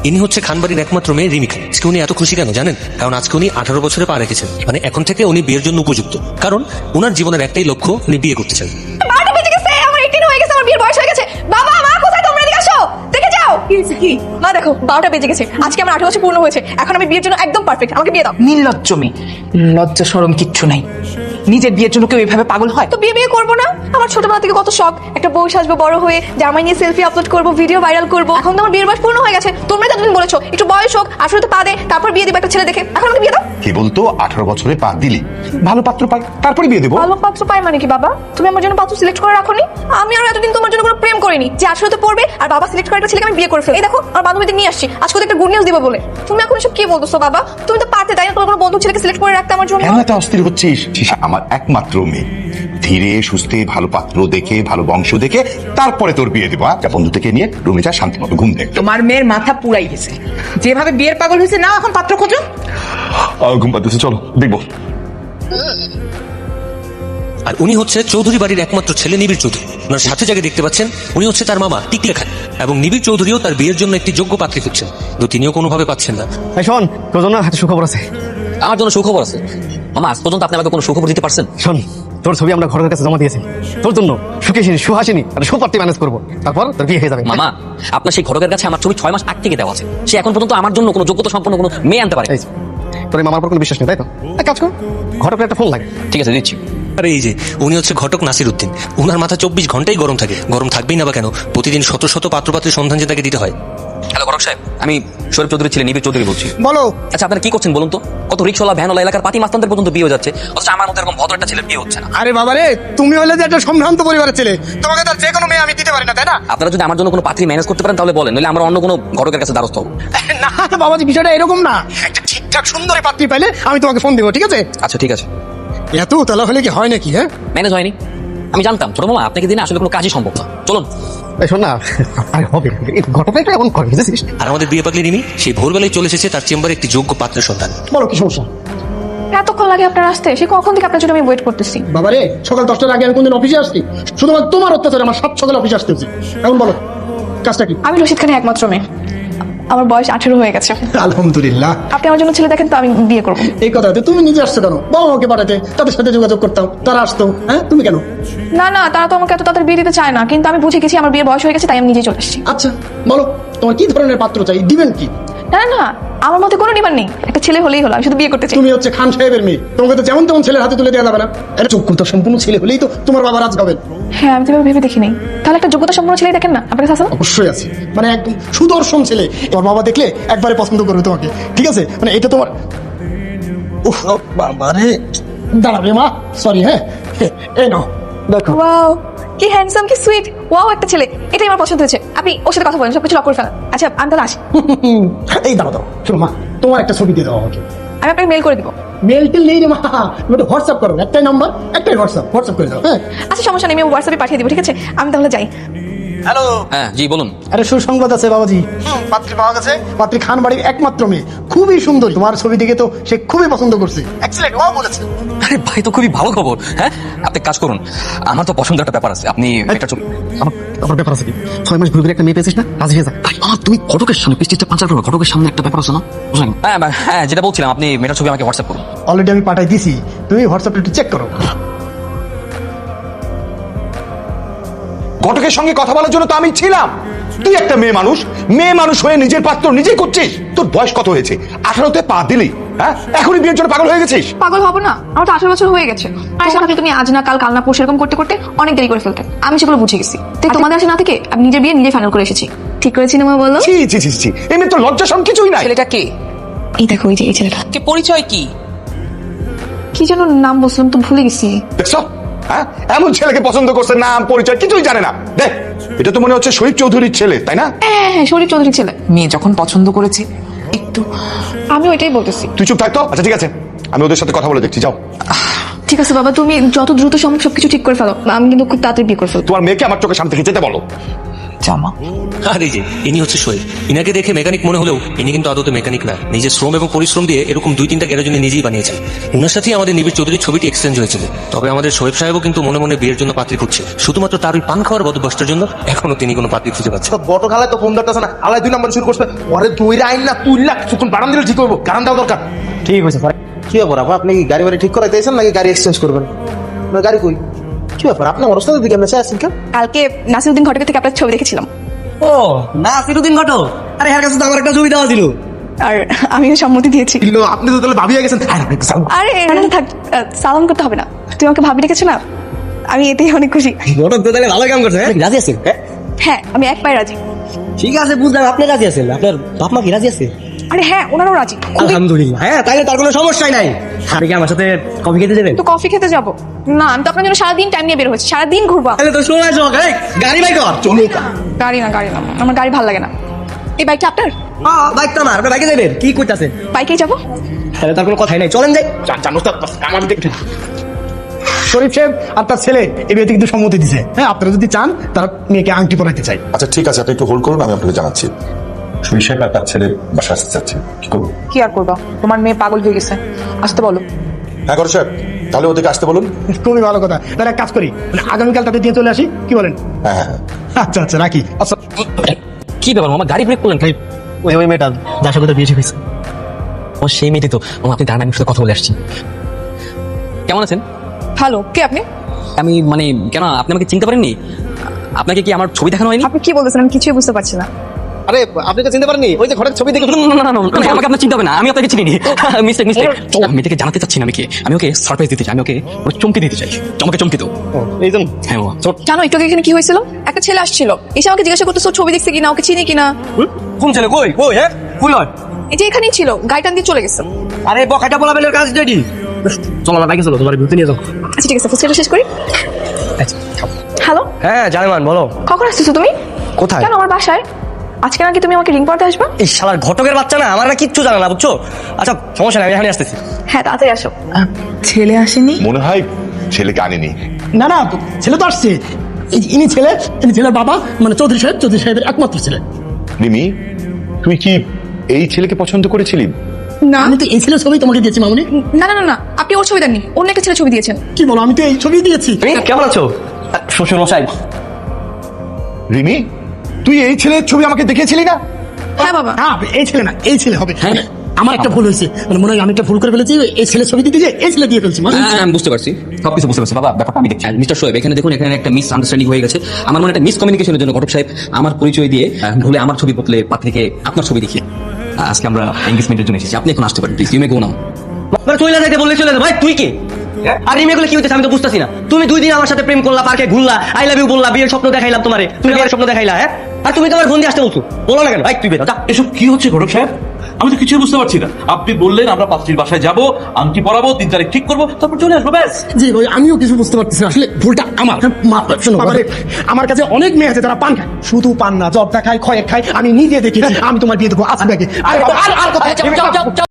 ইনি হচ্ছে খানবাড়ির একমাত্র মেয়ে রিমিকা। আজকে উনি এত খুশি কেন জানেন? কারণ আজকে উনি 18 বছরে পা রেখেছেন, মানে এখন থেকে উনি বিয়ের জন্য উপযুক্ত। কারণ উনার জীবনের একটাই লক্ষ্য, উনি বিয়ে করতে চান। 12টা বেজে গেছে, আমার 18 হয়ে গেছে, আমার বিয়ের বয়স হয়ে গেছে। বাবা মা কোথায়, তোমরা এদিকে আসো, দেখে যাও। কি মা দেখো 12টা বেজে গেছে, আজকে আমার 18 বছর পূর্ণ হয়েছে, এখন আমি বিয়ের জন্য একদম পারফেক্ট, আমাকে বিয়ে দাও। নির্লজ্জ মেয়ে, লজ্জা শরম কিচ্ছু নাই। নিজের বিয়ের জন্য কেউ এভাবে পাগল হয়? তো বিয়ে করবো না? আমার ছোটবেলা থেকে কত শখ, একটা বউ সাজবো, বড় হয়ে জামাই নিয়ে সেলফি আপলোড করবো, ভিডিও ভাইরাল করবো। এখন তো আমার বিয়ের বয়স পূর্ণ হয়ে গেছে, তোমরা তো তুমি বলেছো একটু বয়স হোক, 18 পা দে, তারপর বিয়ে দিবে একটা ছেলে দেখে। এখন আমাকে বিয়ে দাও। কি বলতো 18 বছরে পা দিলি, ভালো পাত্র পাই তারপরে বিয়ে দেবো? ভালো পাত্র পাই মানে কি বাবা? তুমি আমার জন্য পাত্র সিলেক্ট করে রাখোনি? আমি আর এতদিন তোমার জন্য কোনো প্রেম করিনি যে 18তে পড়বে আর বাবা সিলেক্ট করে একটা ছেলেকে আমি বিয়ে করে ফেলি। এই দেখো আমার বান্ধবীদের নিয়ে আসছি, আজকে তো একটা গুড নিউজ দিব বলে। তুমি এখন এসব কি বলতেছো বাবা? তুমি তো পারতে, তাই না তোমার কোনো বন্ধু ছেলেকে সিলেক্ট করে রাখতে আমার জন্য? কেন এত অস্থির হচ্ছিস? আমার একমাত্র মেয়ে, ধীরে সুস্থে ভালো পাত্র দেখে, ভালো বংশ দেখে তারপরে তোর বিয়ে দেবো। বন্ধু থেকে নিয়ে রুমে যা, শান্তি মতো ঘুম দেখ। তোমার মেয়ের মাথা পুরাই গেছে, যেভাবে বিয়ের পাগল হয়েছে। না এখন পাত্র খোঁজো। ঘুম পাচ্ছে, চলো দেখবো। আর উনি হচ্ছে চৌধুরী বাড়ির একমাত্র ছেলে নিবিড় চৌধুরী। ওনার সাথে যাকে দেখতে পাচ্ছেন উনি হচ্ছে তার মামা টিকলে খান, এবং নিবিড় চৌধুরীও তার বিয়ের জন্য একটি যোগ্য পাত্রী খুঁজছেন, কিন্তু তিনিও কোনোভাবে পাচ্ছেন না। শোন, তোর জন্য হাতে সুখবর আছে। আমার জন্য সুখবর আছে? মামা আজ পর্যন্ত আপনি আমাকে কোনো সুখবর দিতে পারছেন? শোন, তোর ছবি আমরা ঘরের কাছে জমা দিয়েছি, তোর জন্য সুখেশিনী সুহাসিনী আর সুপার্টি ম্যানেজ করবো, তারপর তোর বিয়ে হয়ে যাবে। মামা আপনার সেই ঘটকের কাছে আমার ছবি 6 মাস আগ থেকে দেওয়া আছে, সে এখন পর্যন্ত আমার জন্য কোনো যোগ্যতা সম্পন্ন কোনো মেয়ে আনতে পারে। তোর এই মামার পর কোনো বিশ্বাস নেই, তাই তো? এক কাজ কর, ঘটকের একটা ফোন লাগে। ঠিক আছে, দিচ্ছি। আর এই যে উনি হচ্ছে ঘটক নাসির উদ্দিন। উনার মাথা 24 ঘন্টাই গরম থাকে। গরম থাকবেই না বা কেন, প্রতিদিন শত শত পাত্রপাত্রীর সন্ধান যে তাকে দিতে হয়। হ্যালো ঘটক সাহেব, আমি শরীফ চৌধুরীর ছেলে নিবিড় চৌধুরী বলছি। বলো। আচ্ছা আপনারা কি করছেন বলুন তো? কত রিক্সাওয়ালা ভ্যানওয়ালা এলাকার পাতি মাস্তানদের পর্যন্ত বিয়ে হয়ে যাচ্ছে, অথচ আমার মতো এরকম ভদ্র একটা ছেলের বিয়ে হচ্ছে না। আরে বাবা রে, তুমি হলে যে একটা সম্ভ্রান্ত পরিবারের ছেলে, তোমাকে তার যে কোনো মেয়ে আমি দিতে পারি না, তাই না? আপনারা যদি আমার জন্য কোনো পাত্রী ম্যানেজ করতে পারেন তাহলে বলেন, নইলে আমরা অন্য কোনো ঘটকের কাছে দ্বারস্থ হবো। না বাবাজি, বিষয়টা এরকম না। একটা ঠিকঠাক সুন্দরী পাত্রী পাইলে আমি তোমাকে ফোন দেবো, ঠিক আছে? আচ্ছা ঠিক আছে। এত তালা হলে কি হয় নাকি? হ্যাঁ, ম্যানেজ হয়নি, আমি জানতাম ছোট মামা আপনাকে দিনে আসলে কোনো কাজই সম্ভব না। চলুন। শোন না, আরে হবে, ঘটকটা এমন করে বুঝেছিস? আর আমাদের বিয়ে পাগলি রিমি সেই ভোরবেলায় চলে এসেছে তার চেম্বারে একটি যোগ্য পাত্রের সন্ধান। বলো কি সমস্যা? এতক্ষণ লাগে আপনার আসতে? সে কখন থেকে আপনার জন্য আমি ওয়েট করতেছি। বাবারে, সকাল 10টার আগে আমি কোনদিন অফিসে আসছি? শুধুমাত্র তোমার অত্যাচারে আমার 7 সকালে অফিসে আসতে হচ্ছে। এখন বলো কাজটা কি? আমি রশিদ খানের একমাত্র মেয়ে, আমার বয়স 18 হয়ে গেছে। আলহামদুলিল্লাহ। আপনি আমার জন্য ছেলে দেখেন তো আমি বিয়ে করবো। এই কথাতে তুমি নিজে আসছো কেন? বাবা মাকে পাঠাতে, তাদের সাথে যোগাযোগ করতাম, তারা আসতো। হ্যাঁ, তুমি কেন? না না, তারা তো আমাকে এত তাড়াতাড়ি বিয়ে দিতে চায় না, কিন্তু আমি বুঝে গেছি আমার বিয়ের বয়স হয়ে গেছে, তাই আমি নিজেই চলে এসেছি। আচ্ছা বলো, তোমার কি ধরনের পাত্র চাই, দিবেন কি? না না, আমার মধ্যে কোনো ডিমান্ড নেই, একটা ছেলে হলেই হলো, আমি শুধু বিয়ে করতে চাই। তুমি হচ্ছে খান সাহেবের মেয়ে, তোমাকে তো যেমন তেমন ছেলের হাতে তুলে দেওয়া যাবে না। একটা যোগ্যতা সম্পূর্ণ ছেলে হলেই তো তোমার বাবা রাজ হবেন। হ্যাঁ, আমি তো এভাবে ভেবে দেখি নাই। তাহলে একটা যোগ্যতা সম্পন্ন ছেলেই দেখেন না, আপনার কাছে আছে না? অবশ্যই আছে, মানে একদম সুদর্শন ছেলে। তোমার বাবা দেখলে একবারে পছন্দ করবে তোমাকে, ঠিক আছে? মানে এটা তোমার। উফ বাবা রে, দাঁড়াবে মা, সরি। হ্যাঁ, এই নাও দেখো। ওয়াও, কি হ্যান্ডসাম, কি সুইট। ওয়াও, একটা ছেলে, এটাই আমার পছন্দ হয়েছে। আপনি ওর সাথে কথা বলেন, সবকিছু লক করে ফেলেন। আচ্ছা আমি তাহলে আসি। এই দাঁড়াও দাও, শোনো মা, তোমার একটা ছবি দিয়ে দাও আমাকে। আমি আপনাকে মেল করে দিব। মেল টেল নেই রে মা, তুমি তো হোয়াটসঅ্যাপ করো, একটাই নাম্বার, একটাই হোয়াটসঅ্যাপ করে দাও। হ্যাঁ আচ্ছা সমস্যা নেই, আমি হোয়াটসঅ্যাপে পাঠিয়ে দিব, ঠিক আছে? আমি তাহলে যাই। হ্যালো। হ্যাঁ জি বলুন। আরে সুসংবাদ আছে বাবাজি, পাত্রী পাওয়া গেছে। পাত্রী খান বাড়ির একমাত্র মেয়ে, খুবই সুন্দর। তোমার ছবি দেখে তো সে খুবই পছন্দ করছে। এক্সেলেন্ট, ও বলেছে। আরে ভাই তো খুবই ভালো খবর। হ্যাঁ আপনি কাজ করুন, আমার তো পছন্দের একটা ব্যাপার আছে, আপনি একটা ছবি। আমার ব্যাপার আছে কি? 6 মাস ঘুরে ঘুরে একটা মেয়ে পেয়েছিস না, রাজি হয়ে যা। ভাই তুমি ঘটকের সামনে পিস্টিটা পাঞ্চার করো, ঘটকের সামনে একটা ব্যাপার আছে না, বুঝলেন? হ্যাঁ হ্যাঁ, যেটা বলছিলাম, আপনি মেয়েটার ছবি আমাকে হোয়াটসঅ্যাপ করুন। অলরেডি আমি পাঠাই দিছি, তুমি হোয়াটসঅ্যাপে একটু চেক করো। ঘটকের সঙ্গে কথা বলার জন্য তো আমি ছিলাম। তুই একটা মেয়ে মানুষ হয়ে নিজের পাত্র নিজেই করছিস। তোর বয়স কত হয়েছে? 18তে পা দিলি, হ্যাঁ? এখনই বিয়ের জন্য পাগল হয়ে গেছিস? পাগল হবো না, আমার তো 18 বছর হয়ে গেছে। আর সাথে তুমি আজ না কাল, কাল না পরশু এরকম করতে করতে অনেক দেরি করে ফেলতে, আমি সেগুলো বুঝে গেছি। তাই তোমাদের আসে না থেকে আমি নিজের বিয়ে নিজে ফাইনাল করে এসেছি। ঠিক করেছি না মা, বলো? ছি ছি ছি ছি, এমনি তো লজ্জা শরম কিছুই নাই। ছেলেটা কে? এই দেখো, এই যে এই ছেলেটা। কে, পরিচয় কি? কি যেন নাম বলছিলাম তো ভুলে গেছি। দেখছো, হ্যাঁ? এমন ছেলেকে পছন্দ করছে, নাম পরিচয় কিছুই জানে না। দেখ, এটা তো মনে হচ্ছে শরীফ চৌধুরীর ছেলে, তাই না? হ্যাঁ, শরীফ চৌধুরীর ছেলে। মেয়ে যখন পছন্দ করেছে একটু। আমি ওইটাই বলতেছি। তুই চুপ থাকতো। আচ্ছা ঠিক আছে, আমি ওদের সাথে কথা বলে দেখছি, যাও। ঠিক আছে বাবা, তুমি যত দ্রুত সম্ভব সবকিছু ঠিক করে ফেলো, আমি কিন্তু খুব তাড়াতাড়ি বিয়ে করে ফেলবো। তোমার মেয়েকে আমার চোখের সামনে থেকে যেতে বলো। জামা। আর এই যে ইনি হচ্ছে শোয়েব। ইনাকে দেখে মেকানিক মনে হলেও ইনি কিন্তু আদতে মেকানিক না। নিজের শ্রম এবং পরিশ্রম দিয়ে এরকম 2-3টা গ্যারেজ উনি নিজেই বানিয়েছেন। ওনার সাথেই আমাদের নিবিড় চৌধুরীর ছবিটি এক্সচেঞ্জ হয়েছিল। তবে আমাদের শোয়েব সাহেবও কিন্তু মনে মনে বিয়ের জন্য পাত্রী খুঁজছে। শুধুমাত্র তার ওই পান খাওয়ার বদভ্যস্তার জন্য এখনো তিনি কোনো পাত্রী খুঁজে পাচ্ছেন। বটো খালায় তো ফোন ধরতেছে না, আলাই 2 নম্বর শুরু করছে। ওরে দইরা আইন না তুই না কিছুক্ষণ বাড়ান দিলে ঠিক হইব, কারণ দেওয়া দরকার। ঠিক হয়েছে কি ব্যাপার আপা, আপনি কি গাড়ি বাড়ি ঠিক করাইতেছেন নাকি গাড়ি এক্সচেঞ্জ করবেন? আপনার গাড়ি কই? কি ব্যাপার আপনি আমার ওস্তাদের দিকে মেসে আসছেন কেন? কালকে নাসিরুদ্দিন ঘটকের থেকে আপনার ছবি দেখেছিলাম, ও না সিরুদ্দিন ঘটক, আরে এর কাছে তো আমার একটা ছবি দেওয়া ছিল। আর আমিও সম্মতি দিয়েছি। কিন্তু আপনি তো তাহলে ভাবিয়া গেছেন। আরে আপনি সালাম। আরে থাক, সালাম করতে হবে না। তুমি আমাকে ভাবি রেখেছো না, আমি এতেই অনেক খুশি। ঘটক তো তাহলে ভালো কাম করছে, হ্যাঁ রাজি আছেন? হ্যাঁ হ্যাঁ, আমি এক পায়ে রাজি। ঠিক আছে বুঝলাম, আপনি রাজি আছেন, আপনার বাপ মা কি রাজি আছে? আরে হ্যাঁ, ওনারাও রাজি। আলহামদুলিল্লাহ, হ্যাঁ তাইলে তার কোনো সমস্যাই নাই। আপনি কি আমার সাথে কফি খেতে যাবেন? তো কফি খেতে যাবো না, আমি তো আপনার জন্য সারাদিন টাইম নিয়ে বের হয়েছি, সারাদিন ঘুরবো। তাহলে তো সময় যোগ, এই গাড়ি বাইক কর চলে। গাড়ি না, আমার গাড়ি ভালো লাগে না। এই বাইকটা আপনার? বাইক তো আমার, আপনি বাইকে যাবেন? কি করতেছেন? বাইকেই যাবো। তাহলে তার কোনো কথাই নাই, চলেন যাই। জানো তো আমার দিকে শরীফ সাহেব আর তার ছেলে এই বিয়েতে কিন্তু সম্মতি দিছে। হ্যাঁ, আপনারা যদি চান তার মেয়েকে আংটি পরাইতে চাই। আচ্ছা ঠিক আছে, আপনি একটু হোল্ড করুন, আমি আপনাকে জানাচ্ছি। শরীফ সাহেব আর তার ছেলে বাসা আসতে চাচ্ছে, কি করবো? কি আর করবা, তোমার মেয়ে পাগল হয়ে গেছে, আসতে বলো। হ্যাঁ করো সাহেব, তাহলে ওদেরকে আসতে বলুন। খুবই ভালো কথা। তাহলে এক কাজ করি, মানে আগামীকাল তাদের দিয়ে চলে আসি, কি বলেন? হ্যাঁ হ্যাঁ হ্যাঁ। আচ্ছা আচ্ছা, রাখি। আচ্ছা কি ব্যাপার মামা, গাড়ি ব্রেক করলেন? ওই মেয়েটা যার সাথে তো বিয়ে ঠিক হয়েছে। ও সেই মেয়েটি তো। মামা আপনি দাঁড়ান, আমি সাথে কথা বলে আসছি। কেমন আছেন? ভালো। কে আপনি? আমি মানে কেন, আপনি আমাকে চিনতে পারেননি? আপনাকে কি আমার ছবি দেখানো হয়নি? আপনি কি বলতেছেন? আমি কিছুই বুঝতে পারছি না। আরে আপনি তো চিনতে পারেননি, ওই যে ঘরের ছবি দেখে। না, আমাকে আপনার চিন্তা হবে না, আমি আপনাকে চিনি। মিস্টেক। আমি এটাকে জানাতে চাচ্ছি না, আমি ওকে সারপ্রাইজ দিতে চাই, আমি ওকে চমকে দিতে চাই। চমকে দাও। এই জন্য হ্যাঁ মামা। জানো একটু আগে এখানে কি হয়েছিল? একটা ছেলে আসছিল, এসে আমাকে জিজ্ঞাসা করতেছে ওর ছবি দেখছে কিনা, ওকে চিনি কিনা। কোন ছেলে? কই কই? হ্যাঁ কই হয়? এই যে এখানেই ছিল, গাড়িটা দিয়ে চলে গেছে। আরে বকাটা বলা বেলের কাজ রেডি। চলো না, বাইকে চলো, তোমার ঘুরতে নিয়ে যাও। আচ্ছা ঠিক আছে, ফুচকাটা শেষ করি। হ্যালো, হ্যাঁ জানেমান বলো। কখন আসতেছো তুমি? কোথায়? কেন আমার বাসায়? আজকে নাকি তুমি আমাকে রিং পড়তে আসবা? এই শালার ঘটকের বাচ্চা না, আমার না কিচ্ছু জানে না, বুঝছো? আচ্ছা সমস্যা নাই, আমি এখানে আসতেছি। হ্যাঁ তাড়াতাড়ি আসো। ছেলে আসেনি? মনে হয় ছেলেকে আনেনি। না না, ছেলে তো আসছে। ইনি ছেলের বাবা, মানে চৌধুরী সাহেবের একমাত্র ছেলে। রিমি, তুই কি এই ছেলেকে পছন্দ করেছিলি? না আমি তো এই ছেলের ছবি তোমাকে দিয়েছি মামুনি। না, আপনি ওর ছবি দেননি, অন্য একটা ছেলে ছবি দিয়েছেন। কি বলো, আমি তো এই ছবি দিয়েছি। কেমন আছো শ্বশুর মশাই? রিমি, তুই এই ছেলের ছবি আমাকে দেখিয়েছিলি না? হ্যাঁ বাবা। হ্যাঁ, এই ছেলে না, এই ছেলে হবে। হ্যাঁ। আমার একটা ভুল হয়েছে, মানে মনে হয় আমি একটা ভুল করে ফেলেছি, এই ছেলের ছবি দিতে যে এই ছেলে দিয়ে ফেলছি। আমি বুঝতে পারছি, সবকিছু বুঝতে পারছি বাবা, ব্যাপারটা আমি দেখছি। মিস্টার শোয়েব, এখানে দেখুন, এখানে একটা মিস আন্ডারস্ট্যান্ডিং হয়ে গেছে। আমার মনে একটা মিস কমিউনিকেশনের জন্য ঘটক সাহেব আমার পরিচয় দিয়ে ভুলে আমার ছবি বদলে পাত্রীকে আপনার ছবি দেখিয়ে আজকে আমরা এনগেজমেন্টের জন্য এসেছি। আপনি এখন আসতে পারেন প্লিজ, ইউ মে গো নাও। চলে যাইতে বললে চলে যা ভাই, তুই কে? আর এই মেয়েগুলো কি হইতেছে আমি তো বুঝতেছি না। তুমি 2 দিন আমার সাথে প্রেম করলা, পার্কে ঘুরলা, আই লাভ ইউ বললা, বিয়ের স্বপ্ন দেখাইলাম তোমারে, তুমি বিয়ের স্বপ্ন দেখাইলা, হ্যাঁ? আর তুমি তোমার ফোন দিয়ে আসতে বলছো, বলো না কেন? ভাই তুই বেরো যা। এসব কি হচ্ছে ঘটক সাহেব? আমি তো কিছুই বুঝতে পারছি না। আপনি বললেন আমরা পাত্রীর বাসায় যাব, আংটি পরাবো, 3 তারিখ ঠিক করবো, তারপর চলে আসবো, ব্যাস। জি ভাই, আমিও কিছু বুঝতে পারতেছি না, আসলে ভুলটা আমার। শোনো বাবা রে, আমার কাছে অনেক মেয়ে আছে যারা পান খায়, শুধু পান না, জর্দা খায়, খয়ের খায়। আমি নিজে দেখেছি। আমি তোমার বিয়ে দেবো আজ থেকে। আর কথা